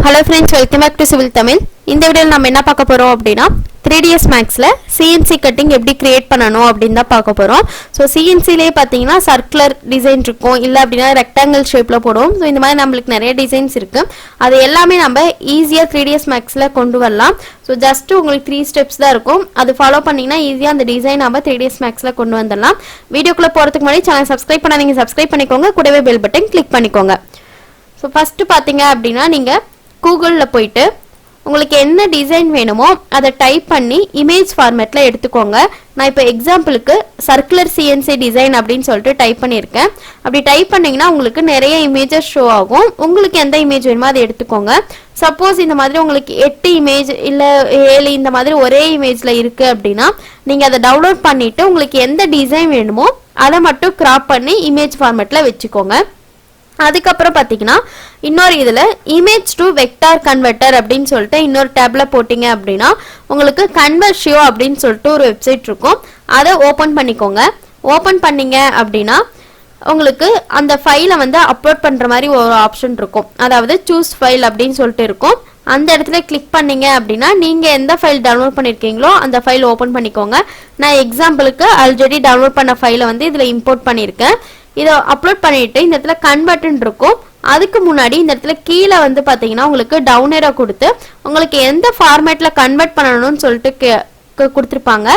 Hello friends, welcome back to Civil Tamil. இந்த வீடியோல நம்ம என்ன பார்க்க போறோம் அப்படினா 3dsmaxல CNC கட்டிங் எப்படி கிரியேட் பண்ணனும் அப்படினு தான் பார்க்க போறோம். சோ CNC லே பாத்தீங்கன்னா சர்க்குலர் டிசைன் இருக்கும், இல்ல அப்படினா ரெக்டாங்கிள் ஷேப்ல போடுவோம். சோ இந்த மாதிரி நமக்கு நிறைய டிசைன்ஸ் இருக்கு. அது எல்லாமே நம்ம ஈஸியா 3dsmaxல கொண்டு வரலாம். சோ ஜஸ்ட் உங்களுக்கு 3 ஸ்டெப்ஸ் தான் இருக்கும். அது ஃபாலோ பண்ணீங்கன்னா ஈஸியா அந்த டிசைன் நம்ம 3dsmaxல கொண்டு வந்துடலாம். வீடியோக்குள்ள போறதுக்கு முன்னாடி சேனலை சப்ஸ்கிரைப் பண்ணாதீங்க, சப்ஸ்கிரைப் பண்ணிக்கோங்க. கூடவே பெல் பட்டன் கிளிக் பண்ணிக்கோங்க. சோ ஃபர்ஸ்ட் பாத்தீங்க அப்படினா நீங்க கூகுள்ல போய்ட்டு உங்களுக்கு என்ன டிசைன் வேணுமோ அதை டைப் பண்ணி இமேஜ் ஃபார்மேட்ல எடுத்துக்கோங்க. நான் இப்போ எக்ஸாம்பிளுக்கு சர்க்குலர் CNC டிசைன் அப்படின்னு சொல்லிட்டு டைப் பண்ணியிருக்கேன். அப்படி டைப் பண்ணீங்கன்னா உங்களுக்கு நிறைய இமேஜஸ் ஷோ ஆகும். உங்களுக்கு எந்த இமேஜ் வேணுமோ அதை எடுத்துக்கோங்க. சப்போஸ் இந்த மாதிரி உங்களுக்கு 8 இமேஜ் இல்லை 7 இந்த மாதிரி ஒரே இமேஜ்ல இருக்கு அப்படின்னா நீங்க அதை டவுன்லோட் பண்ணிட்டு உங்களுக்கு எந்த டிசைன் வேணுமோ அதை மட்டும் கிராப் பண்ணி இமேஜ் ஃபார்மேட்ல வச்சுக்கோங்க. அதுக்கப்புறம் பார்த்தீங்கன்னா இன்னொரு இதில் இமேஜ் டு வெக்டார் கன்வெர்ட்டர் அப்படின்னு சொல்லிட்டு இன்னொரு டேப்ல போட்டிங்க அப்படின்னா உங்களுக்கு கன்வர்ஷியோ அப்படின்னு சொல்லிட்டு ஒரு வெப்சைட் இருக்கும். அதை ஓப்பன் பண்ணிக்கோங்க. ஓப்பன் பண்ணீங்க அப்படின்னா உங்களுக்கு அந்த ஃபைலை வந்து அப்லோட் பண்ணுற மாதிரி ஒரு ஆப்ஷன் இருக்கும். அதாவது சூஸ் ஃபைல் அப்படின்னு சொல்லிட்டு இருக்கும். அந்த இடத்துல கிளிக் பண்ணீங்க அப்படின்னா நீங்கள் எந்த ஃபைல் டவுன்லோட் பண்ணியிருக்கீங்களோ அந்த ஃபைல் ஓப்பன் பண்ணிக்கோங்க. நான் எக்ஸாம்பிளுக்கு ஆல்ரெடி டவுன்லோட் பண்ண ஃபைலை வந்து இதில் இம்போர்ட் பண்ணியிருக்கேன். இதை அப்லோட் பண்ணிட்டு இந்த இடத்துல கன்வெர்ட்னு இருக்கும். அதுக்கு முன்னாடி இந்த இடத்துல கீழே வந்து பார்த்தீங்கன்னா உங்களுக்கு டவுன் ஏரோ கொடுத்து உங்களுக்கு எந்த ஃபார்மேட்ல கன்வெர்ட் பண்ணணும்னு சொல்லிட்டு கொடுத்துருப்பாங்க.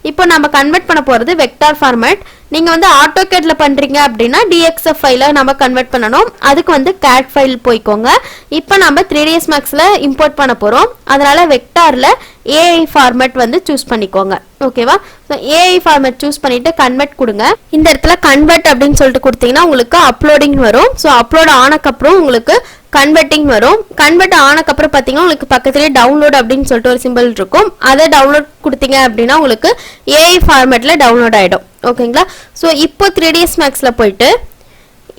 இப்போ நம்ம கன்வெர்ட் பண்ண போகிறது வெக்டார் ஃபார்மேட். நீங்கள் வந்து ஆட்டோகேட்ல பண்ணுறீங்க அப்படின்னா DXF ஃபைலை நம்ம கன்வெர்ட் பண்ணணும். அதுக்கு வந்து கேட் ஃபைல் போய்க்கோங்க. இப்போ நம்ம 3dsmaxல இம்போர்ட் பண்ண போகிறோம். அதனால வெக்டாரில் AI ஃபார்மேட் வந்து சூஸ் பண்ணிக்கோங்க. ஓகேவா? ஸோ AI ஃபார்மேட் சூஸ் பண்ணிட்டு கன்வெர்ட் கொடுங்க. இந்த இடத்துல கன்வெர்ட் அப்படின்னு சொல்லிட்டு கொடுத்தீங்கன்னா உங்களுக்கு அப்லோடிங் வரும். ஸோ அப்லோட் ஆனக்கப்புறம் உங்களுக்கு கன்வெர்ட்டிங் வரும். கன்வெர்ட் ஆனக்கப்புறம் பார்த்தீங்கன்னா உங்களுக்கு பக்கத்துலேயே டவுன்லோட் அப்படின்னு சொல்லிட்டு ஒரு சிம்பிள் இருக்கும். அதை டவுன்லோட் கொடுத்தீங்க அப்படின்னா உங்களுக்கு AI ஃபார்மேட்டில் டவுன்லோட் ஆகிடும். ஓகேங்களா? ஸோ இப்போ 3dsmaxல போயிட்டு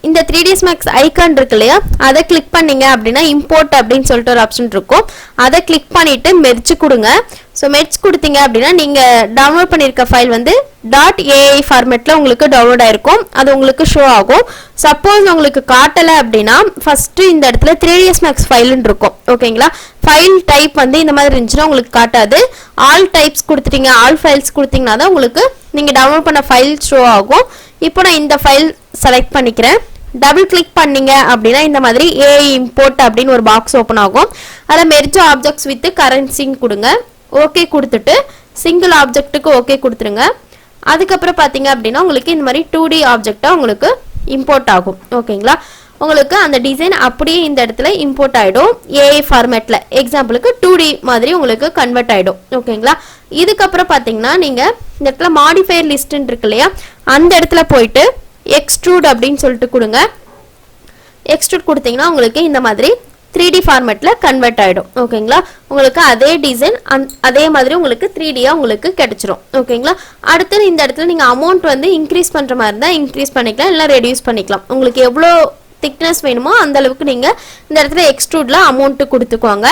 இந்த 3dsmax ஐக்கான் இருக்கு இல்லையா, அதை கிளிக் பண்ணீங்க அப்படின்னா இம்போர்ட் அப்படின்னு சொல்லிட்டு ஒரு ஆப்ஷன் இருக்கும். அதை கிளிக் பண்ணிட்டு மெர்ஜ் கொடுங்க. ஸோ மெர்ஜ் கொடுத்தீங்க அப்படின்னா நீங்கள் டவுன்லோட் பண்ணியிருக்க ஃபைல் வந்து .ai ஃபார்மேட்டில் உங்களுக்கு டவுன்லோட் ஆயிருக்கும். அது உங்களுக்கு ஷோ ஆகும். சப்போஸ் உங்களுக்கு காட்டலை அப்படின்னா ஃபஸ்ட்டு இந்த இடத்துல 3dsmax ஃபைல்னு இருக்கும். ஓகேங்களா? ஃபைல் டைப் வந்து இந்த மாதிரி இருந்துச்சுன்னா உங்களுக்கு காட்டாது. ஆல் டைப்ஸ் கொடுத்துட்டீங்க, ஆல் ஃபைல்ஸ் கொடுத்தீங்கன்னா தான் உங்களுக்கு நீங்கள் டவுன்லோட் பண்ண ஃபைல் ஷோ ஆகும். இப்போ நான் இந்த ஃபைல் செலக்ட் பண்ணிக்கிறேன். டபுள் கிளிக் பண்ணீங்க அப்படின்னா இந்த மாதிரி AI இம்போர்ட் அப்படின்னு ஒரு பாக்ஸ் ஓப்பன் ஆகும். அதில் மெர்ஜ் ஆப்ஜெக்ட்ஸ் வித் கரன்சின்னு கொடுங்க. ஓகே கொடுத்துட்டு சிங்கிள் ஆப்ஜெக்ட்டுக்கு ஓகே கொடுத்துருங்க. அதுக்கப்புறம் பார்த்தீங்க அப்படின்னா உங்களுக்கு இந்த மாதிரி 2D ஆப்ஜெக்டாக உங்களுக்கு இம்போர்ட் ஆகும். ஓகேங்களா? உங்களுக்கு அந்த டிசைன் அப்படியே இந்த இடத்துல இம்போர்ட் ஆகிடும். AI ஃபார்மேட்டில் எக்ஸாம்பிளுக்கு 2D மாதிரி உங்களுக்கு கன்வெர்ட் ஆகிடும். ஓகேங்களா? இதுக்கப்புறம் பார்த்தீங்கன்னா நீங்கள் இந்த இடத்துல மாடிஃபையர் லிஸ்ட்ன்னு இருக்கு இல்லையா, அந்த இடத்துல போயிட்டு எக்ஸ்ட்ரூட் அப்படின்னு சொல்லிட்டு கொடுங்க. எக்ஸ்ட்ரூட் கொடுத்தீங்கன்னா உங்களுக்கு இந்த மாதிரி 3D ஃபார்மேட்ல கன்வெர்ட் ஆகிடும். ஓகேங்களா? உங்களுக்கு அதே டிசைன் அதே மாதிரி உங்களுக்கு 3Dயா உங்களுக்கு கிடைச்சிரும். ஓகேங்களா? அடுத்து இந்த இடத்துல நீங்கள் அமௌண்ட் வந்து இன்க்ரீஸ் பண்ணுற மாதிரி இருந்தால் இன்க்ரீஸ் பண்ணிக்கலாம், இல்லை ரெடியூஸ் பண்ணிக்கலாம். உங்களுக்கு எவ்வளோ திக்னஸ் வேணுமோ அந்த அளவுக்கு நீங்கள் இந்த இடத்துல எக்ஸ்ட்ரூட்ல அமௌண்ட் கொடுத்துக்கோங்க.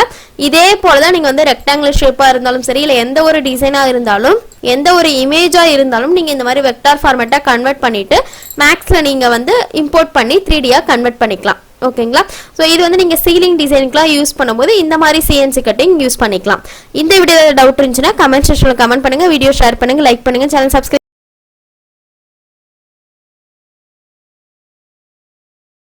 இதே போல தான் நீங்கள் வந்து ரெக்டாங்குலர் ஷேப்பாக இருந்தாலும் சரி, இல்லை எந்த ஒரு டிசைனாக இருந்தாலும் எந்த ஒரு இமேஜாக இருந்தாலும் நீங்கள் இந்த மாதிரி வெக்டார் ஃபார்மேட்டாக கன்வெர்ட் பண்ணிட்டு மேக்ஸில் நீங்கள் வந்து இம்போர்ட் பண்ணி 3Dயா கன்வெர்ட் பண்ணிக்கலாம். ஓகேங்களா? ஸோ இது வந்து நீங்கள் சீலிங் டிசைனுக்குலாம் யூஸ் பண்ணும்போது இந்த மாதிரி CNC கட்டிங் யூஸ் பண்ணிக்கலாம். இந்த வீடியோவில் டவுட் இருந்துச்சுன்னா கமெண்ட் செக்ஷனில் கமெண்ட் பண்ணுங்கள், வீடியோ ஷேர் பண்ணுங்கள், லைக் பண்ணுங்கள், சேனல் சப்ஸ்கிரைப்